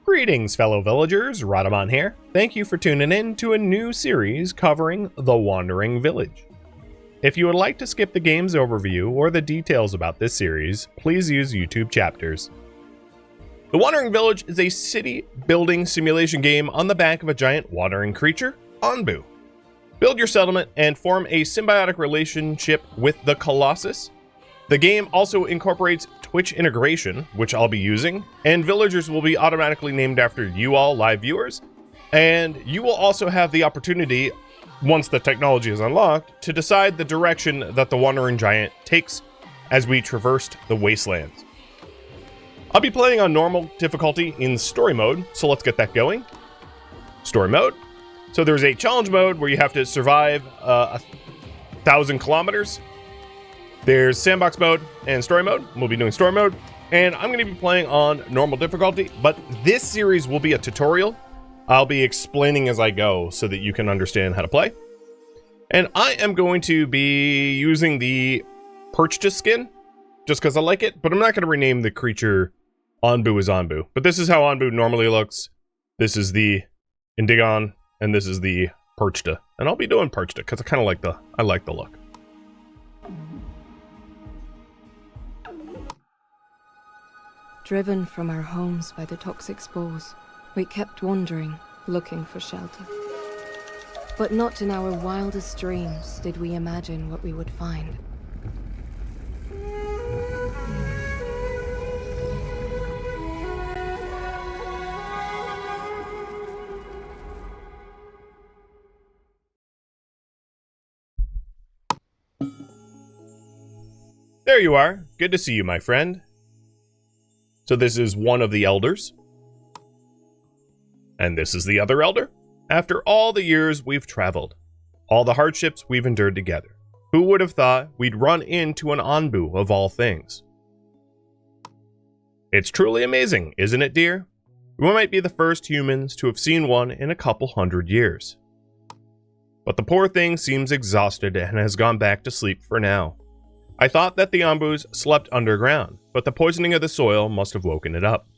Greetings, fellow villagers, Rhadamant here. Thank you for tuning in to a new series covering The Wandering Village. If you would like to skip the game's overview or the details about this series, please use YouTube chapters. The Wandering Village is a city-building simulation game on the back of a giant wandering creature, Onbu. Build your settlement and form a symbiotic relationship with the Colossus. The game also incorporates Twitch integration, which I'll be using, and villagers will be automatically named after you all live viewers, and you will also have the opportunity, once the technology is unlocked, to decide the direction that the Wandering Giant takes as we traversed the wastelands. I'll be playing on normal difficulty in story mode, so let's get that going. Story mode. So there's a challenge mode where you have to survive 1,000 kilometers. There's sandbox mode and story mode. We'll be doing story mode, and I'm going to be playing on normal difficulty, but this series will be a tutorial. I'll be explaining as I go so that you can understand how to play. And I am going to be using the Perchta skin just because I like it, but I'm not going to rename the creature Onbu as Onbu. But this is how Onbu normally looks. This is the Indigon, and this is the Perchta. And I'll be doing Perchta because I kind of like the look. Driven from our homes by the toxic spores, we kept wandering, looking for shelter. But not in our wildest dreams did we imagine what we would find. There you are. Good to see you, my friend. So this is one of the elders. And this is the other elder. After all the years we've traveled, all the hardships we've endured together, who would have thought we'd run into an Onbu of all things? It's truly amazing, isn't it, dear? We might be the first humans to have seen one in a couple hundred years. But the poor thing seems exhausted and has gone back to sleep for now. I thought that the Onbus slept underground, but the poisoning of the soil must have woken it up.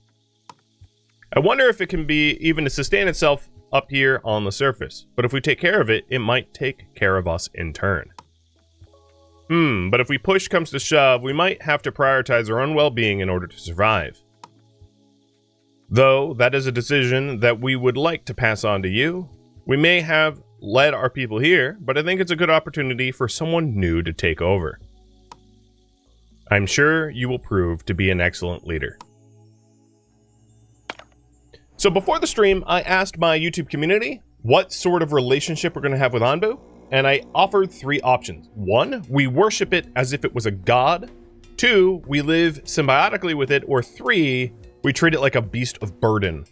I wonder if it can be even to sustain itself up here on the surface, but if we take care of it, it might take care of us in turn. But if we push comes to shove, we might have to prioritize our own well-being in order to survive. Though that is a decision that we would like to pass on to you. We may have led our people here, but I think it's a good opportunity for someone new to take over. I'm sure you will prove to be an excellent leader. So before the stream, I asked my YouTube community what sort of relationship we're going to have with Onbu, and I offered 3 options. 1, we worship it as if it was a god. 2, we live symbiotically with it. Or 3, we treat it like a beast of burden.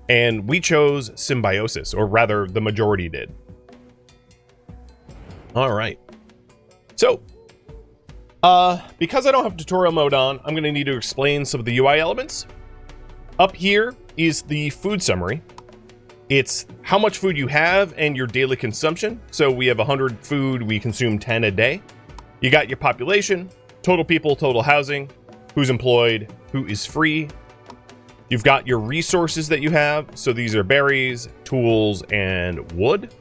And we chose symbiosis, or rather, the majority did. All right. So, because I don't have tutorial mode on, I'm going to need to explain some of the UI elements. Up here is the food summary. It's how much food you have and your daily consumption. So we have 100 food, we consume 10 a day. You got your population, total people, total housing, who's employed, who is free. You've got your resources that you have. So these are berries, tools, and wood.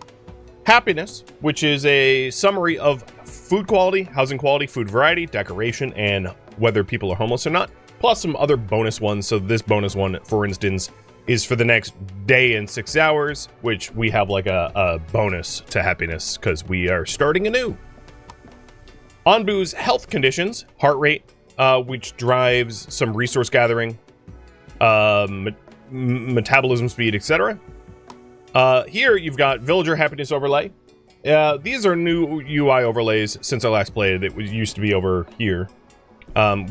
Happiness, which is a summary of food quality, housing quality, food variety, decoration, and whether people are homeless or not, plus some other bonus ones. So this bonus one, for instance, is for the next day and 6 hours, which we have like a bonus to happiness because we are starting anew. Onbu's health conditions, heart rate, which drives some resource gathering, metabolism speed, etc. Here you've got villager happiness overlay. These are new UI overlays since I last played. It used to be over here,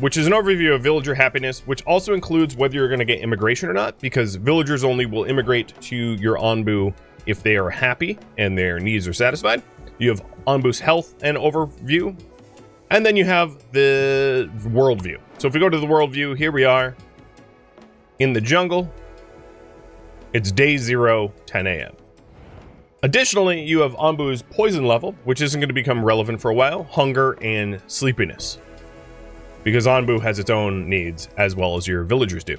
which is an overview of villager happiness, which also includes whether you're going to get immigration or not, because villagers only will immigrate to your Onbu if they are happy and their needs are satisfied. You have Onbu's health and overview, and then you have the world view. So if we go to the world view, here we are in the jungle. It's day 0, 10 a.m. Additionally, you have Onbu's poison level, which isn't going to become relevant for a while, hunger, and sleepiness, because Onbu has its own needs as well as your villagers do.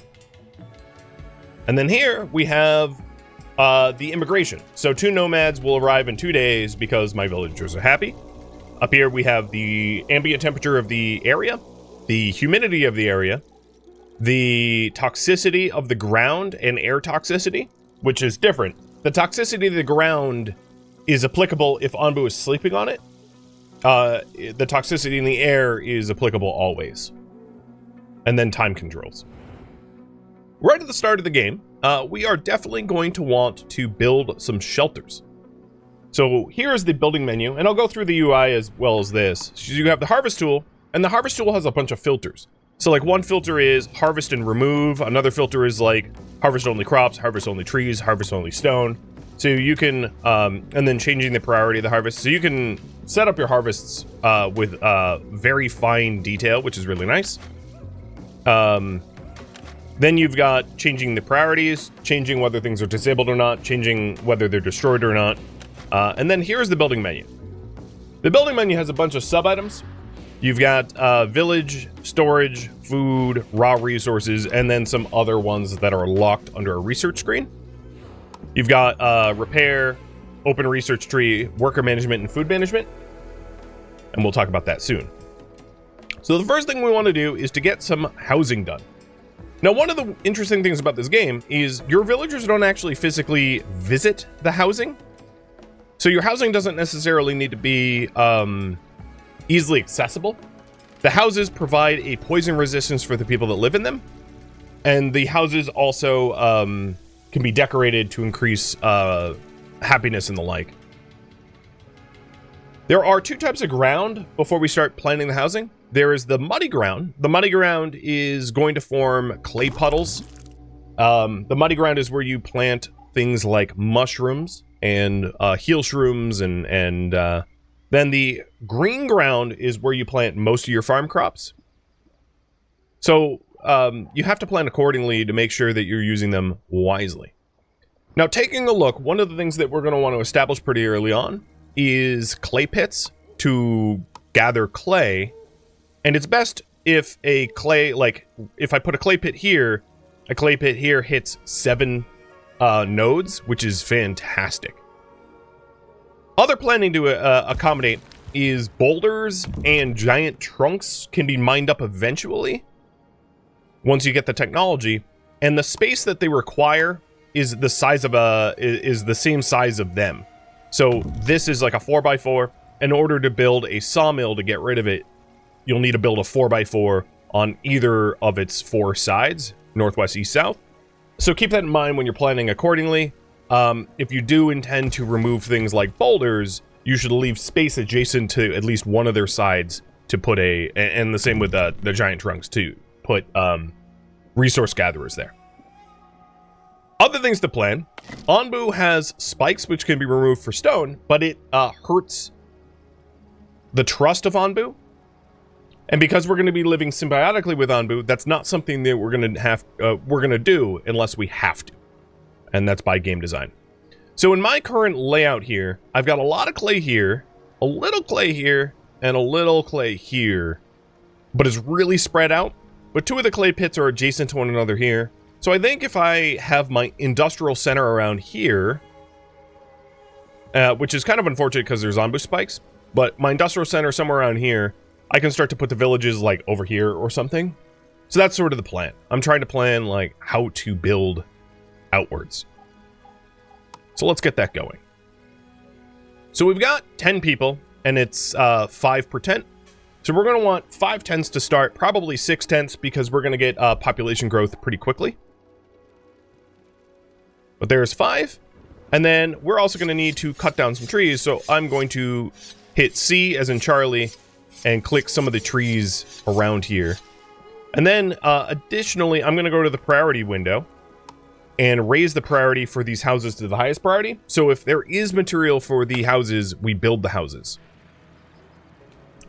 And then here we have the immigration. So 2 nomads will arrive in 2 days because my villagers are happy. Up here we have the ambient temperature of the area, the humidity of the area, the toxicity of the ground and air toxicity, which is different. The toxicity of the ground is applicable if Onbu is sleeping on it. The toxicity in the air is applicable always. And then time controls. Right at the start of the game, we are definitely going to want to build some shelters. So here's the building menu, and I'll go through the UI as well as this. So you have the harvest tool, and the harvest tool has a bunch of filters. So like one filter is harvest and remove, another filter is like harvest only crops, harvest only trees, harvest only stone. So you can, and then changing the priority of the harvest. So you can set up your harvests with very fine detail, which is really nice. Then you've got changing the priorities, changing whether things are disabled or not, changing whether they're destroyed or not. And then here's the building menu. The building menu has a bunch of sub-items. You've got village, storage, food, raw resources, and then some other ones that are locked under a research screen. You've got repair, open research tree, worker management, and food management. And we'll talk about that soon. So the first thing we want to do is to get some housing done. Now, one of the interesting things about this game is your villagers don't actually physically visit the housing. So your housing doesn't necessarily need to be easily accessible. The houses provide a poison resistance for the people that live in them. And the houses also can be decorated to increase happiness and the like. There are 2 types of ground before we start planning the housing. There is the muddy ground. The muddy ground is going to form clay puddles. The muddy ground is where you plant things like mushrooms and heel shrooms, and then the green ground is where you plant most of your farm crops. So you have to plan accordingly to make sure that you're using them wisely. Now, taking a look, one of the things that we're going to want to establish pretty early on is clay pits to gather clay. And it's best if a clay, like if I put a clay pit here hits 7 nodes, which is fantastic. Other planning to accommodate is boulders and giant trunks can be mined up eventually once you get the technology, and the space that they require is the size of is the same size of them. So this is like a 4x4. In order to build a sawmill to get rid of it, you'll need to build a 4x4 on either of its 4 sides, northwest, east, south. So keep that in mind when you're planning accordingly. If you do intend to remove things like boulders, you should leave space adjacent to at least one of their sides to put and the same with the giant trunks, to put resource gatherers there. Other things to plan. Onbu has spikes which can be removed for stone, but it hurts the trust of Onbu. And because we're going to be living symbiotically with Onbu, that's not something that we're going to do unless we have to. And that's by game design. So in my current layout here, I've got a lot of clay here, a little clay here, and a little clay here, but it's really spread out. But 2 of the clay pits are adjacent to one another here. So I think if I have my industrial center around here, which is kind of unfortunate because there's Onbu spikes, but my industrial center somewhere around here, I can start to put the villages like over here or something. So that's sort of the plan. I'm trying to plan like how to build outwards. So let's get that going. So we've got 10 people and it's 5 per tent. So we're going to want 5 tents to start, probably 6 tents because we're going to get population growth pretty quickly. But there's 5. And then we're also going to need to cut down some trees. So I'm going to hit C as in Charlie and click some of the trees around here. And then additionally, I'm going to go to the priority window and raise the priority for these houses to the highest priority. So if there is material for the houses, we build the houses.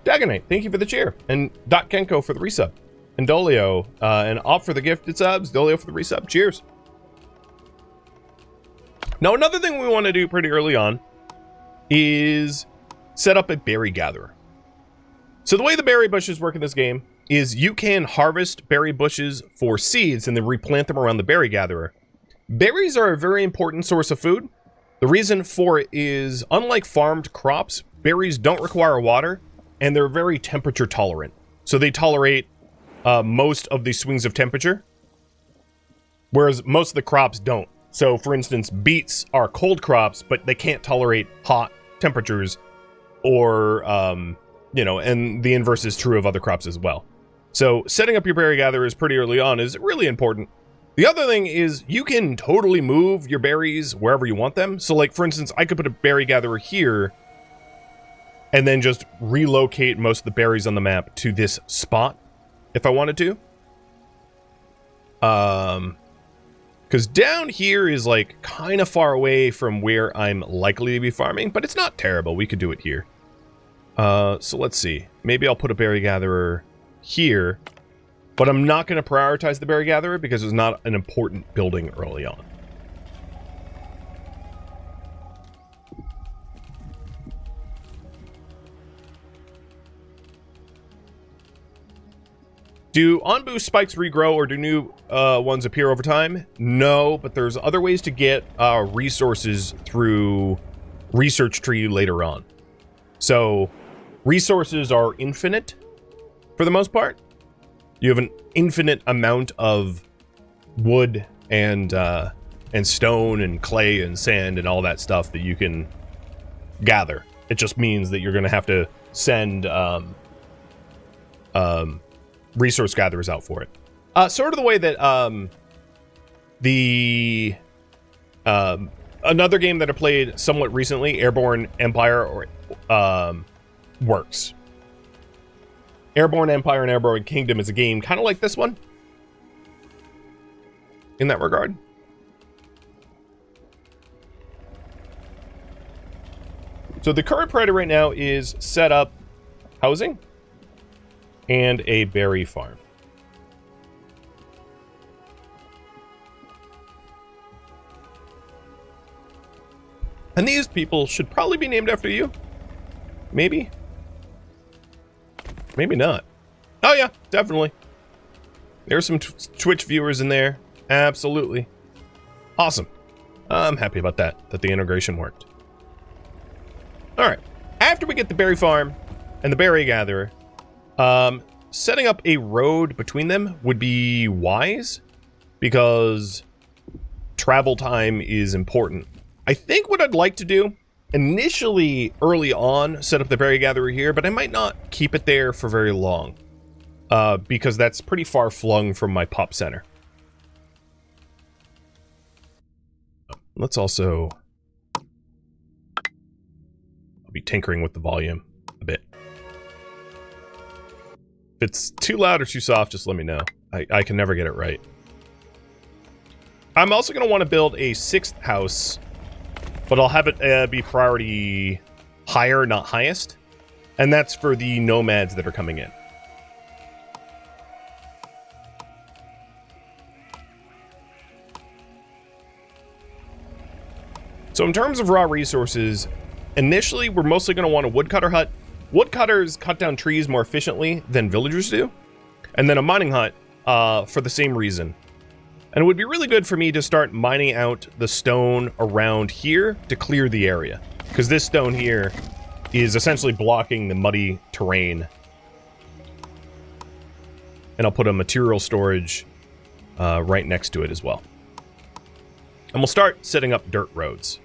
Dagonite, thank you for the cheer. And Dot Kenko for the resub. And Dolio, and Op for the gifted subs. Dolio for the resub. Cheers. Now, another thing we want to do pretty early on is set up a berry gatherer. So the way the berry bushes work in this game is you can harvest berry bushes for seeds and then replant them around the berry gatherer. Berries are a very important source of food. The reason for it is, unlike farmed crops, berries don't require water, and they're very temperature tolerant. So they tolerate most of the swings of temperature, whereas most of the crops don't. So, for instance, beets are cold crops, but they can't tolerate hot temperatures, or, you know, and the inverse is true of other crops as well. So, setting up your berry gatherers pretty early on is really important. The other thing is you can totally move your berries wherever you want them. So, like, for instance, I could put a berry gatherer here and then just relocate most of the berries on the map to this spot if I wanted to. Because down here is, like, kind of far away from where I'm likely to be farming, but it's not terrible. We could do it here. So let's see. Maybe I'll put a berry gatherer here, but I'm not going to prioritize the berry gatherer because it's not an important building early on. Do Onbu spikes regrow, or do new ones appear over time? No, but there's other ways to get resources through research tree later on. So resources are infinite for the most part. You have an infinite amount of wood and stone and clay and sand and all that stuff that you can gather. It just means that you're going to have to send resource gatherers out for it. Sort of the way that another game that I played somewhat recently, Airborne Empire, works. Airborne Empire and Airborne Kingdom is a game kind of like this one in that regard. So the current priority right now is set up housing and a berry farm. And these people should probably be named after you. Maybe. Maybe not. Oh yeah, definitely. There's some Twitch viewers in there. Absolutely. Awesome. I'm happy about that the integration worked. Alright. After we get the berry farm and the berry gatherer, setting up a road between them would be wise, because travel time is important. I think what I'd like to do, initially early on, set up the berry gatherer here, but I might not keep it there for very long, because that's pretty far flung from my pop center. Let's also... I'll be tinkering with the volume a bit. If it's too loud or too soft, just let me know. I can never get it right. I'm also going to want to build a 6th house, but I'll have it be priority higher, not highest. And that's for the nomads that are coming in. So in terms of raw resources, initially we're mostly going to want a woodcutter hut. Woodcutters cut down trees more efficiently than villagers do. And then a mining hut for the same reason. And it would be really good for me to start mining out the stone around here to clear the area. Because this stone here is essentially blocking the muddy terrain. And I'll put a material storage right next to it as well. And we'll start setting up dirt roads.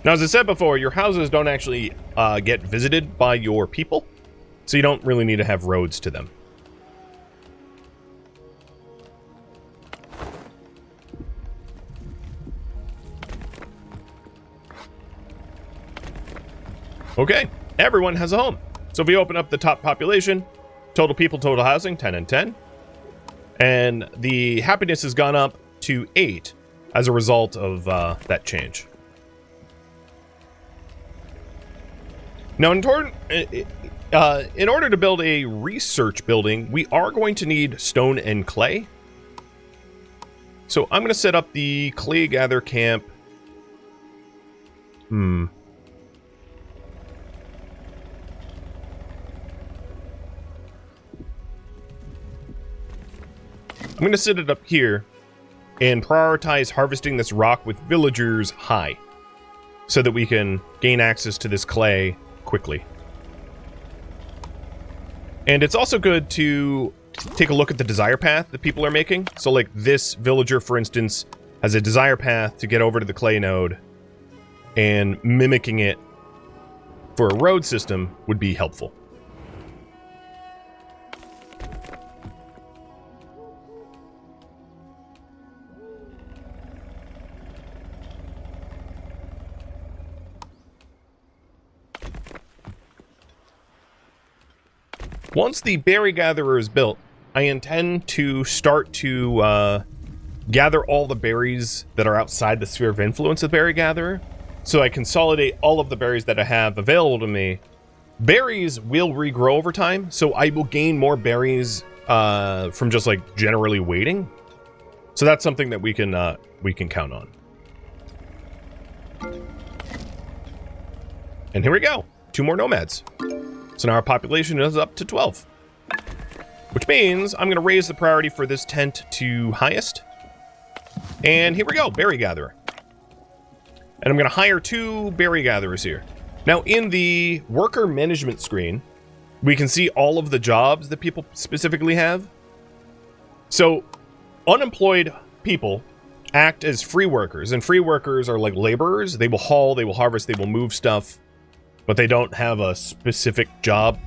Now, as I said before, your houses don't actually get visited by your people, so you don't really need to have roads to them. Okay, everyone has a home. So if we open up the top population, total people, total housing, 10 and 10. And the happiness has gone up to 8 as a result of that change. Now, in order to build a research building, we are going to need stone and clay. So I'm going to set up the clay gather camp. I'm going to set it up here. and prioritize harvesting this rock with villagers high so that we can gain access to this clay quickly. And it's also good to take a look at the desire path that people are making. So like this villager, for instance, has a desire path to get over to the clay node, and mimicking it for a road system would be helpful. Once the berry gatherer is built, I intend to start to gather all the berries that are outside the sphere of influence of the berry gatherer. So I consolidate all of the berries that I have available to me. Berries will regrow over time, so I will gain more berries from just like generally waiting. So that's something that we can count on. And here we go, 2 more nomads. So now our population is up to 12. Which means I'm going to raise the priority for this tent to highest. And here we go, berry gatherer. And I'm going to hire 2 berry gatherers here. Now in the worker management screen, we can see all of the jobs that people specifically have. So unemployed people act as free workers, and free workers are like laborers. They will haul, they will harvest, they will move stuff, but they don't have a specific job.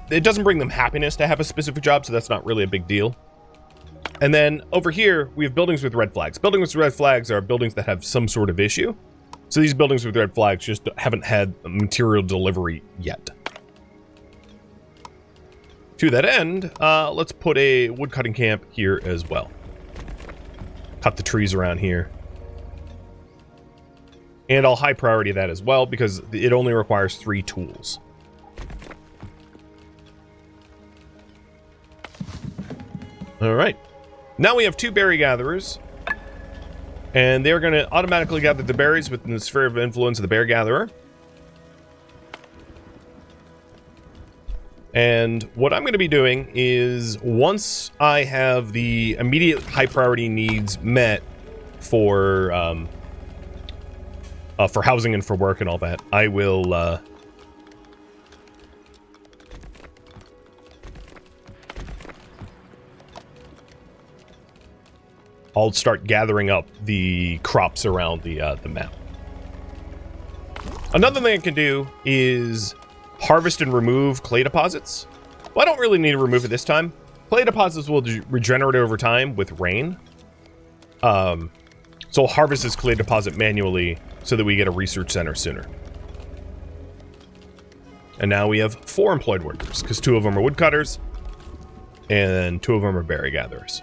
It doesn't bring them happiness to have a specific job, so that's not really a big deal. And then over here, we have buildings with red flags. Buildings with red flags are buildings that have some sort of issue. So these buildings with red flags just haven't had material delivery yet. To that end, let's put a woodcutting camp here as well. Cut the trees around here. And I'll high priority that as well because it only requires 3 tools. All right. Now we have 2 berry gatherers. And they're going to automatically gather the berries within the sphere of influence of the berry gatherer. And what I'm going to be doing is once I have the immediate high priority needs met for housing and for work and all that, I will I'll start gathering up the crops around the map. Another thing I can do is harvest and remove clay deposits. Well, I don't really need to remove it this time. Clay deposits will regenerate over time with rain. So I'll harvest this clay deposit manually so that we get a research center sooner. And now we have 4 employed workers, because 2 of them are woodcutters, and 2 of them are berry gatherers.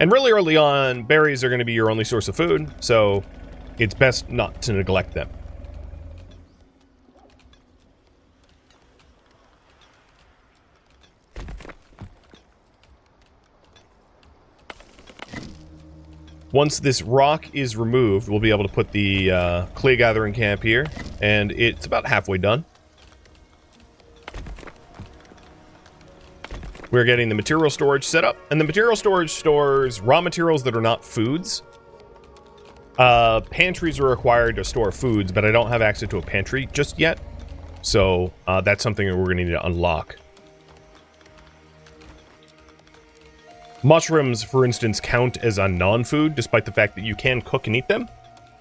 And really early on, berries are going to be your only source of food, so it's best not to neglect them. Once this rock is removed, we'll be able to put the clay gathering camp here, and it's about halfway done. We're getting the material storage set up, and the material storage stores raw materials that are not foods. Pantries are required to store foods, but I don't have access to a pantry just yet, so that's something that we're going to need to unlock. Mushrooms, for instance, count as a non-food, despite the fact that you can cook and eat them.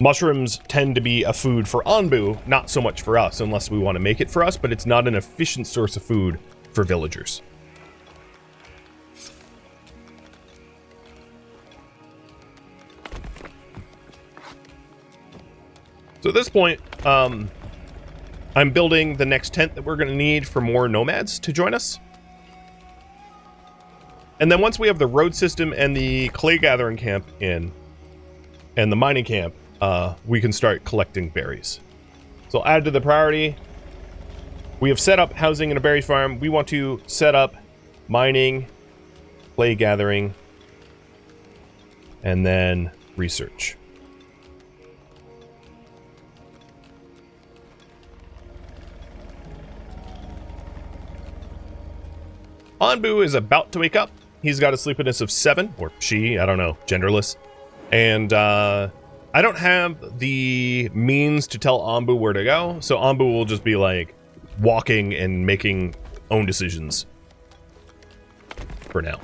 Mushrooms tend to be a food for Onbu, not so much for us, unless we want to make it for us, but it's not an efficient source of food for villagers. So at this point, I'm building the next tent that we're going to need for more nomads to join us. And then once we have the road system and the clay gathering camp in, and the mining camp, we can start collecting berries. So I'll add to the priority. We have set up housing in a berry farm. We want to set up mining, clay gathering, and then research. Onbu is about to wake up, He's got a sleepiness of 7, or she, I don't know, genderless. And I don't have the means to tell Onbu where to go, so Onbu will just be like walking and making own decisions for now.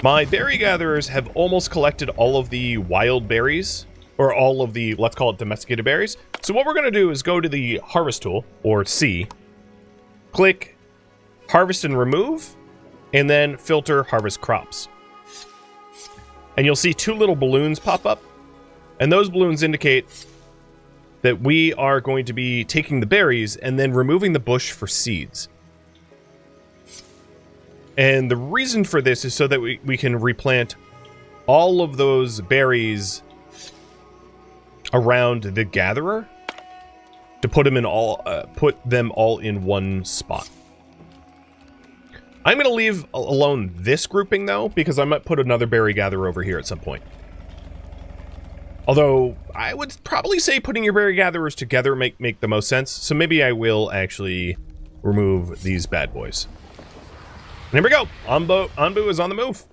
My berry gatherers have almost collected all of the wild berries, or all of the, let's call it domesticated berries. So what we're going to do is go to the harvest tool, or C, click harvest and remove, and then filter harvest crops. And you'll see 2 little balloons pop up, and those balloons indicate that we are going to be taking the berries and then removing the bush for seeds. And the reason for this is so that we can replant all of those berries around the gatherer to put them all in one spot. I'm going to leave alone this grouping though, because I might put another berry gatherer over here at some point. Although I would probably say putting your berry gatherers together make the most sense. So maybe I will actually remove these bad boys. And here we go. Onbu is on the move.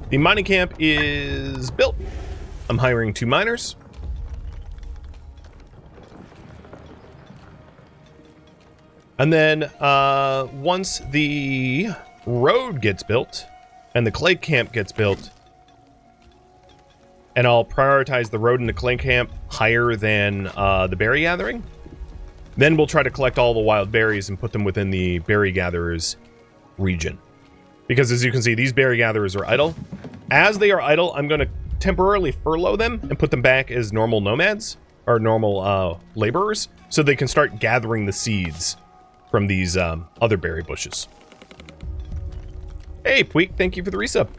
The mining camp is built. I'm hiring 2 miners. And then once the road gets built and the clay camp gets built, and I'll prioritize the road and the clay camp higher than the berry gathering, then we'll try to collect all the wild berries and put them within the berry gatherers region. Because as you can see, these berry gatherers are idle. As they are idle, I'm going to temporarily furlough them and put them back as normal nomads, or normal laborers, so they can start gathering the seeds from these other berry bushes. Hey, Puig, thank you for the resub.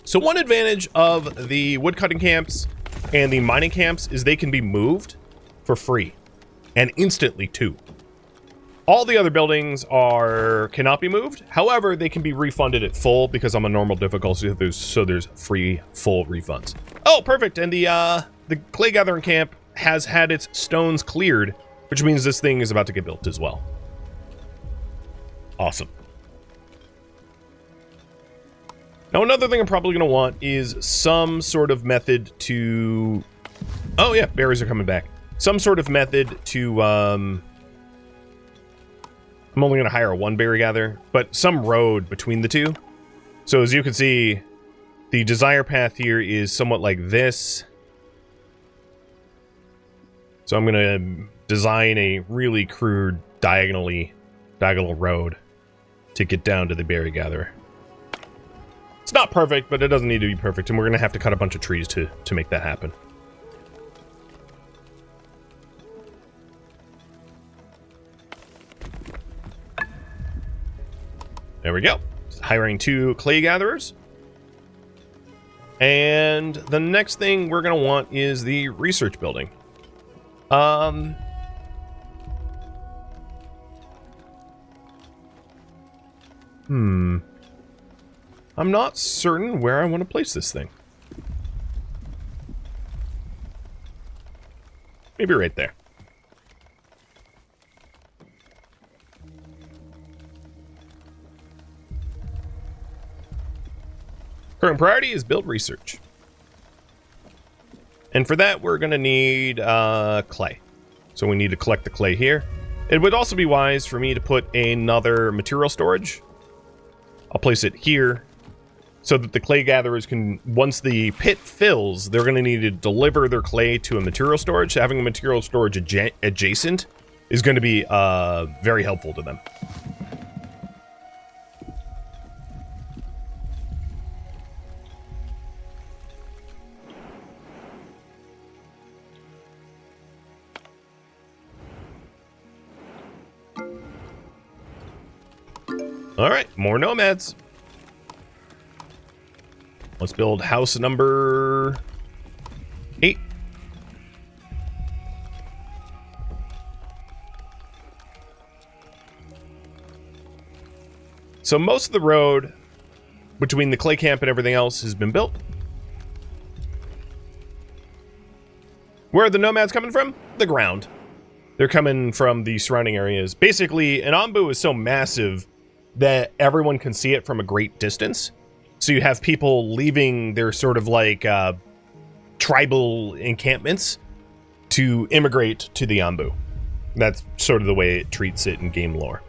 So one advantage of the woodcutting camps and the mining camps is they can be moved for free, and instantly too. All the other buildings cannot be moved. However, they can be refunded at full because I'm a normal difficulty, so there's free full refunds. Oh, perfect. And the clay gathering camp has had its stones cleared, which means this thing is about to get built as well. Awesome. Now, another thing I'm probably going to want is some sort of method to... Oh, yeah, berries are coming back. Some sort of method to... I'm only going to hire a 1 berry gatherer, but some road between the 2. So as you can see, the desire path here is somewhat like this. So I'm going to design a really crude diagonal road to get down to the berry gatherer. It's not perfect, but it doesn't need to be perfect, and we're going to have to cut a bunch of trees to make that happen. There we go. Hiring 2 clay gatherers. And the next thing we're going to want is the research building. I'm not certain where I want to place this thing. Maybe right there. Current priority is build research. And for that, we're going to need clay. So we need to collect the clay here. It would also be wise for me to put another material storage. I'll place it here so that the clay gatherers can, once the pit fills, they're going to need to deliver their clay to a material storage. Having a material storage adjacent is going to be very helpful to them. All right, more nomads. Let's build house number 8. So most of the road between the clay camp and everything else has been built. Where are the nomads coming from? The ground. They're coming from the surrounding areas. Basically, an Onbu is so massive that everyone can see it from a great distance. So you have people leaving their sort of like tribal encampments to immigrate to the Onbu. That's sort of the way it treats it in game lore.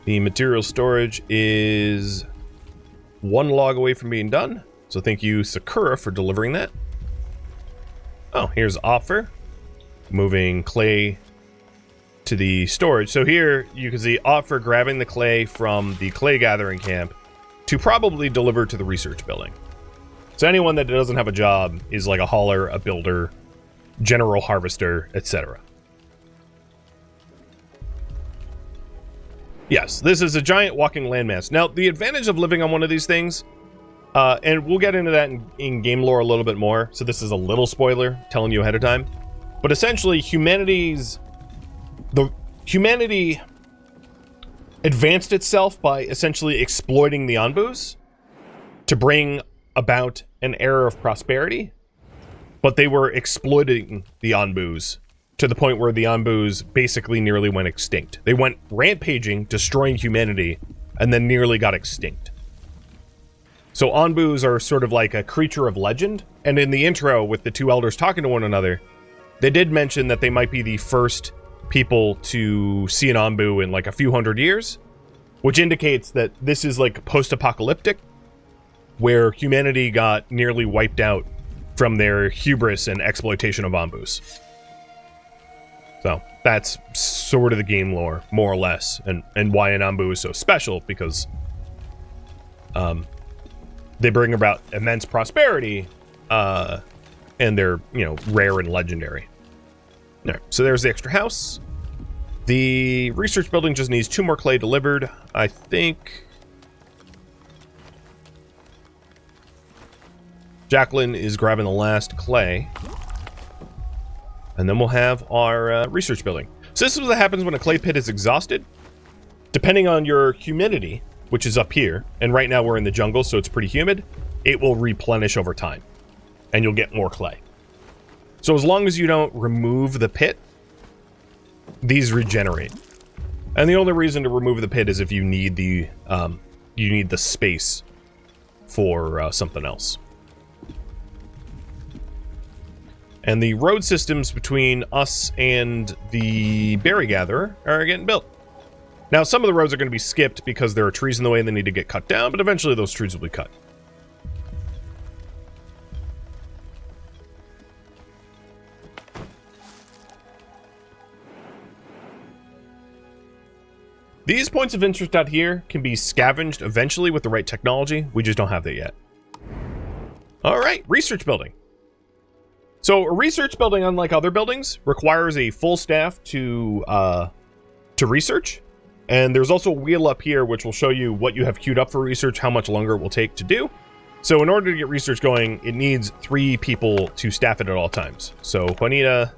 The material storage is 1 log away from being done. So thank you, Sakura, for delivering that. Oh, here's offer. Moving clay to the storage. So here you can see offer grabbing the clay from the clay gathering camp to probably deliver to the research building. So anyone that doesn't have a job is like a hauler, a builder, general harvester, etc. Yes, this is a giant walking landmass. Now, the advantage of living on one of these things, and we'll get into that in game lore a little bit more, so this is a little spoiler, telling you ahead of time. But essentially, humanity advanced itself by essentially exploiting the Onbus to bring about an era of prosperity, but they were exploiting the Onbus to the point where the Onbus basically nearly went extinct. They went rampaging, destroying humanity, and then nearly got extinct. So Onbus are sort of like a creature of legend, and in the intro, with the two elders talking to one another, they did mention that they might be the first people to see an Onbu in like a few hundred years, which indicates that this is like post-apocalyptic, where humanity got nearly wiped out from their hubris and exploitation of Onbus. So that's sort of the game lore, more or less, and why an Onbu is so special, because they bring about immense prosperity, and they're, you know, rare and legendary. All right, so there's the extra house. The research building just needs 2 more clay delivered. I think Jacqueline is grabbing the last clay. And then we'll have our research building. So this is what happens when a clay pit is exhausted. Depending on your humidity, which is up here, and right now we're in the jungle, so it's pretty humid, it will replenish over time. And you'll get more clay. So as long as you don't remove the pit, these regenerate. And the only reason to remove the pit is if you need the space for something else. And the road systems between us and the berry gatherer are getting built. Now, some of the roads are going to be skipped because there are trees in the way and they need to get cut down, but eventually those trees will be cut. These points of interest out here can be scavenged eventually with the right technology. We just don't have that yet. All right, research building. So a research building, unlike other buildings, requires a full staff to research. And there's also a wheel up here which will show you what you have queued up for research, how much longer it will take to do. So in order to get research going, it needs 3 people to staff it at all times. So Juanita,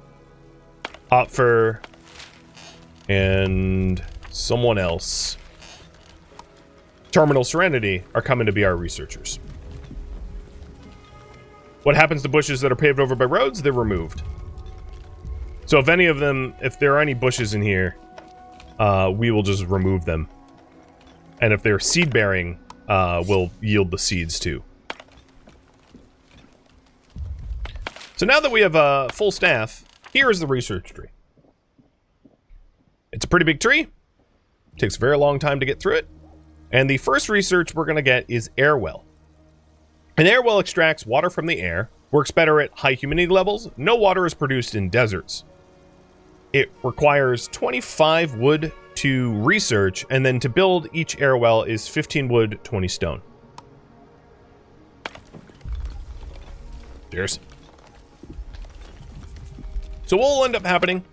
Opfer, and someone else, Terminal Serenity, are coming to be our researchers. What happens to bushes that are paved over by roads? They're removed. So if any of them, if there are any bushes in here, we will just remove them. And if they're seed-bearing, we'll yield the seeds too. So now that we have a full staff, here is the research tree. It's a pretty big tree. It takes a very long time to get through it. And the first research we're going to get is Airwell. An airwell extracts water from the air, works better at high humidity levels. No water is produced in deserts. It requires 25 wood to research, and then to build each airwell is 15 wood, 20 stone. Cheers. So what will end up happening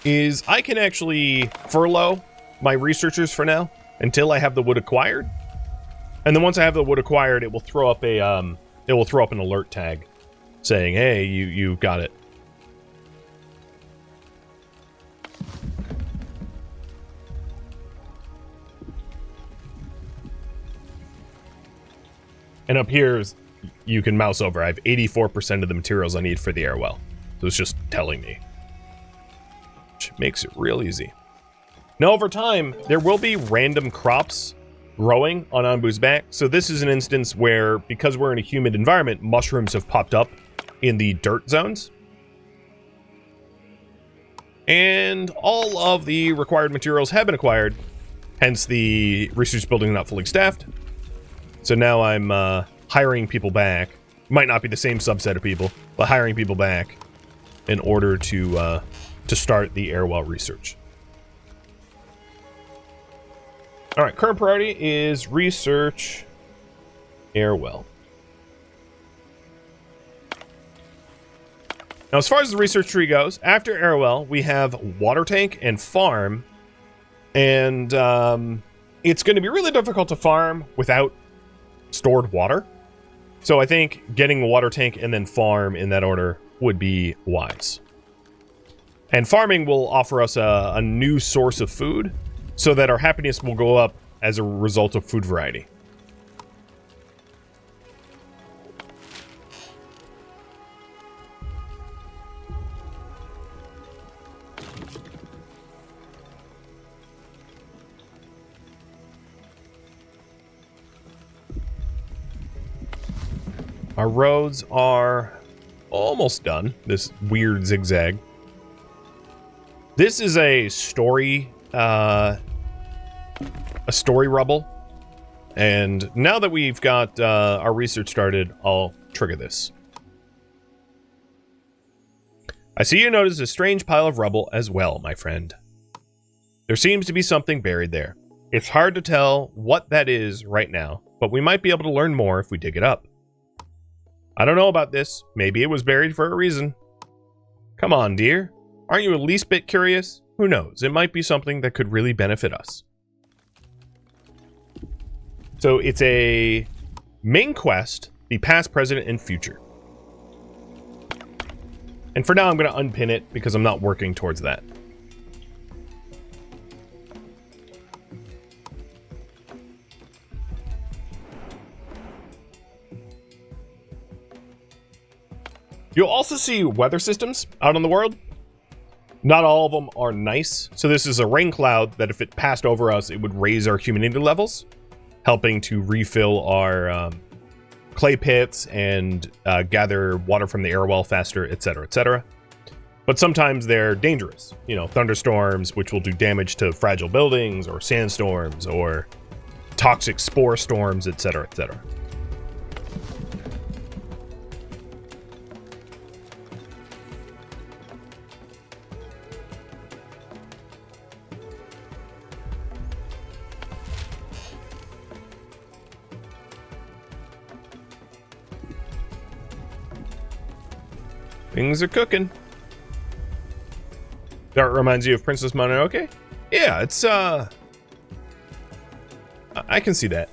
is I can actually furlough my researchers for now until I have the wood acquired. And then once I have the wood acquired, it will throw up a an alert tag saying, "Hey, you got it." And up here, you can mouse over. I have 84% of the materials I need for the airwell. So it's just telling me. Which makes it real easy. Now, over time, there will be random crops growing on Onbu's back. So this is an instance where, because we're in a humid environment, mushrooms have popped up in the dirt zones. And all of the required materials have been acquired. Hence, the research building not fully staffed. So now I'm hiring people back. Might not be the same subset of people, but hiring people back in order to start the airwell research. All right, current priority is research airwell. Now, as far as the research tree goes, after airwell, we have water tank and farm. And it's going to be really difficult to farm without stored water. So I think getting a water tank and then farm in that order would be wise. And farming will offer us a new source of food so that our happiness will go up as a result of food variety. Our roads are almost done. This weird zigzag. This is a story rubble. And now that we've got our research started, I'll trigger this. I see you noticed a strange pile of rubble as well, my friend. There seems to be something buried there. It's hard to tell what that is right now, but we might be able to learn more if we dig it up. I don't know about this. Maybe it was buried for a reason. Come on, dear. Aren't you at least bit curious? Who knows? It might be something that could really benefit us. So it's a main quest, the past, present, and future. And for now, I'm going to unpin it because I'm not working towards that. You'll also see weather systems out in the world. Not all of them are nice. So this is a rain cloud that if it passed over us, it would raise our humidity levels, helping to refill our clay pits and gather water from the airwell faster, etc., etc. But sometimes they're dangerous. You know, thunderstorms, which will do damage to fragile buildings, or sandstorms, or toxic spore storms, etc., etc. Things are cooking. That reminds you of Princess Mononoke? Yeah, it's, I can see that.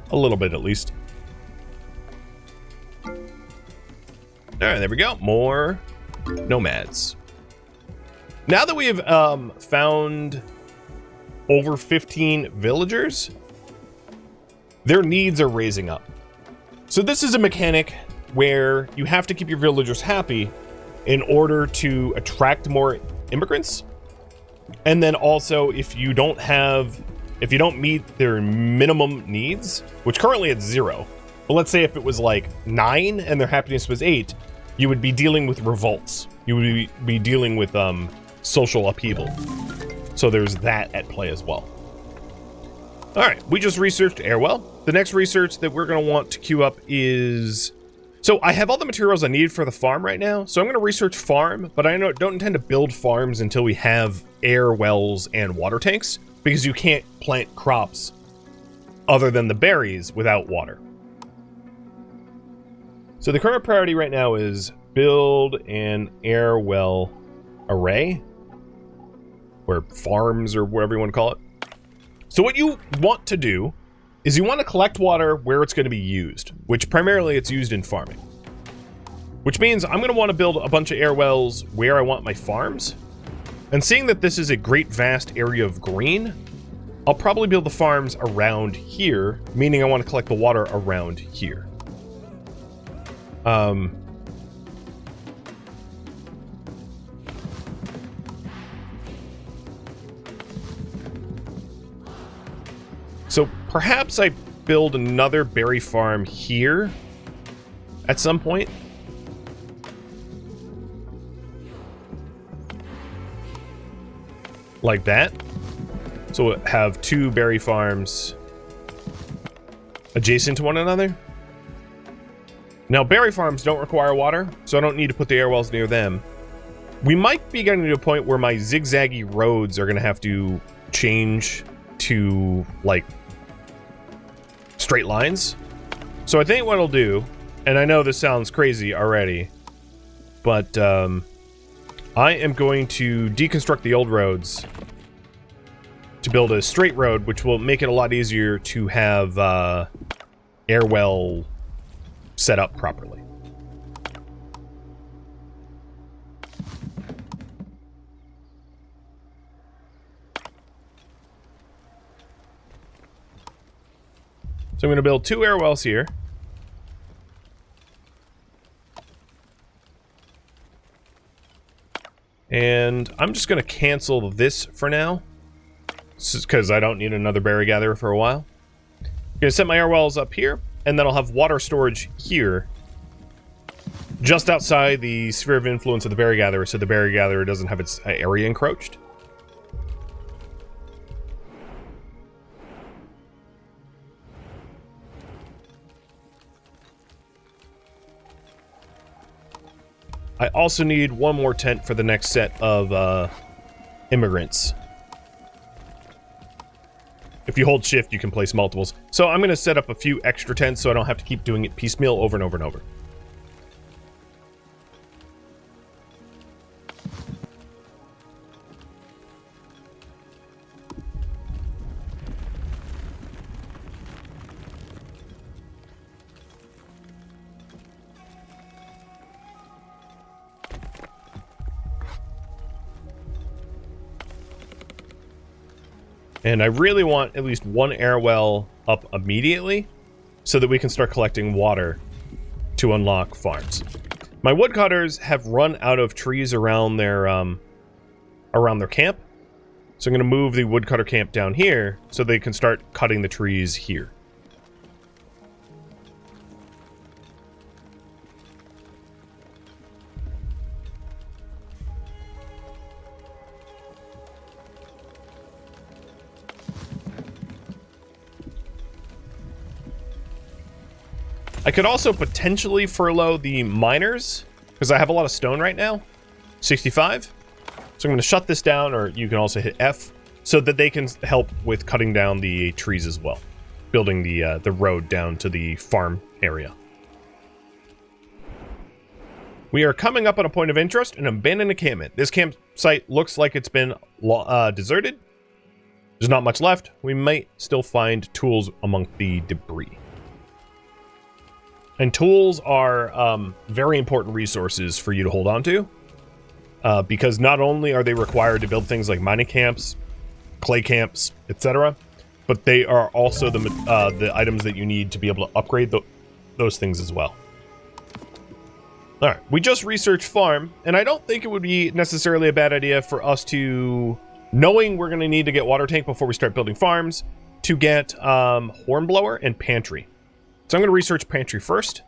A little bit, at least. All right, there we go. More nomads. Now that we have found over 15 villagers, their needs are raising up. So this is a mechanic where you have to keep your villagers happy in order to attract more immigrants. And then also, if you don't meet their minimum needs, which currently it's 0, but let's say if it was like 9 and their happiness was 8, you would be dealing with revolts. You would be dealing with social upheaval. So there's that at play as well. All right, we just researched Airwell. The next research that we're going to want to queue up is So I have all the materials I need for the farm right now, so I'm going to research farm, but I don't intend to build farms until we have air wells and water tanks, because you can't plant crops other than the berries without water. So the current priority right now is build an air well array, or farms, or whatever you want to call it. So what you want to do is you want to collect water where it's going to be used, which primarily it's used in farming. Which means I'm going to want to build a bunch of air wells where I want my farms. And seeing that this is a great vast area of green, I'll probably build the farms around here, meaning I want to collect the water around here. So perhaps I build another berry farm here at some point. Like that. So we'll have 2 berry farms adjacent to one another. Now, berry farms don't require water, so I don't need to put the air wells near them. We might be getting to a point where my zigzaggy roads are going to have to change to, like, straight lines. So I think what I'll do, and I know this sounds crazy already, but I am going to deconstruct the old roads to build a straight road, which will make it a lot easier to have air well set up properly. So I'm going to build 2 air wells here. And I'm just going to cancel this for now, because I don't need another berry gatherer for a while. I'm going to set my air wells up here, and then I'll have water storage here, just outside the sphere of influence of the berry gatherer, so the berry gatherer doesn't have its area encroached. I also need one more tent for the next set of immigrants. If you hold shift, you can place multiples. So I'm going to set up a few extra tents so I don't have to keep doing it piecemeal over and over and over. And I really want at least one air well up immediately so that we can start collecting water to unlock farms. My woodcutters have run out of trees around their camp. So I'm going to move the woodcutter camp down here so they can start cutting the trees here. I could also potentially furlough the miners, because I have a lot of stone right now. 65. So I'm going to shut this down, or you can also hit F, so that they can help with cutting down the trees as well. Building the road down to the farm area. We are coming up on a point of interest, an abandoned encampment. This campsite looks like it's been deserted. There's not much left. We might still find tools among the debris. And tools are very important resources for you to hold on to, because not only are they required to build things like mining camps, clay camps, etc., but they are also the items that you need to be able to upgrade those things as well. All right, we just researched farm, and I don't think it would be necessarily a bad idea for us to, knowing we're going to need to get water tank before we start building farms, to get hornblower and pantry. So I'm going to research pantry first,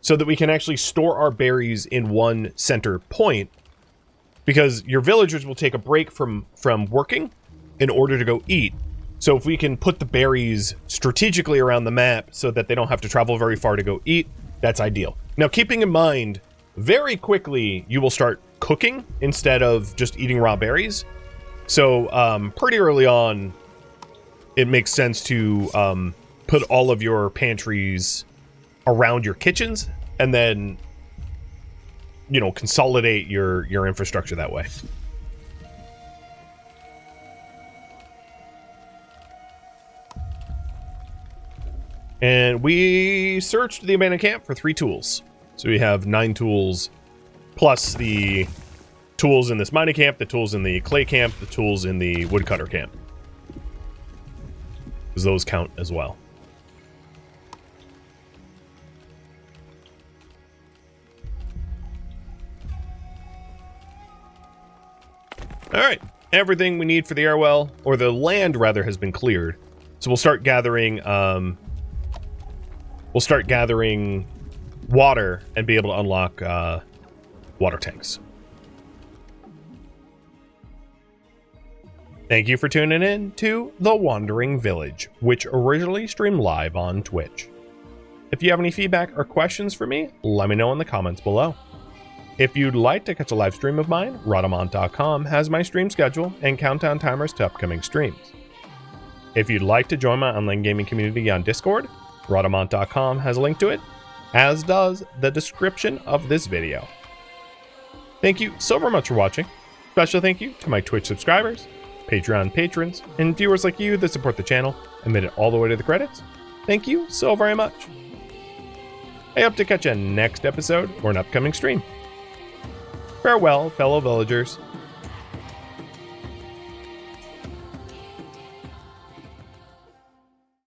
so that we can actually store our berries in one center point, because your villagers will take a break from working in order to go eat. So if we can put the berries strategically around the map so that they don't have to travel very far to go eat, That's ideal. Now, keeping in mind, very quickly you will start cooking instead of just eating raw berries. So pretty early on, it makes sense to put all of your pantries around your kitchens and then, you know, consolidate your infrastructure that way. And we searched the abandoned camp for 3 tools. So we have 9 tools, plus the tools in this mining camp, the tools in the clay camp, the tools in the woodcutter camp. Because those count as well. Alright, everything we need for the airwell, or the land rather, has been cleared. So we'll start gathering water and be able to unlock water tanks. Thank you for tuning in to The Wandering Village, which originally streamed live on Twitch. If you have any feedback or questions for me, let me know in the comments below. If you'd like to catch a live stream of mine, Rhadamant.com has my stream schedule and countdown timers to upcoming streams. If you'd like to join my online gaming community on Discord, Rhadamant.com has a link to it, as does the description of this video. Thank you so very much for watching. Special thank you to my Twitch subscribers, Patreon patrons, and viewers like you that support the channel and made it all the way to the credits. Thank you so very much. I hope to catch you next episode or an upcoming stream. Farewell, fellow villagers.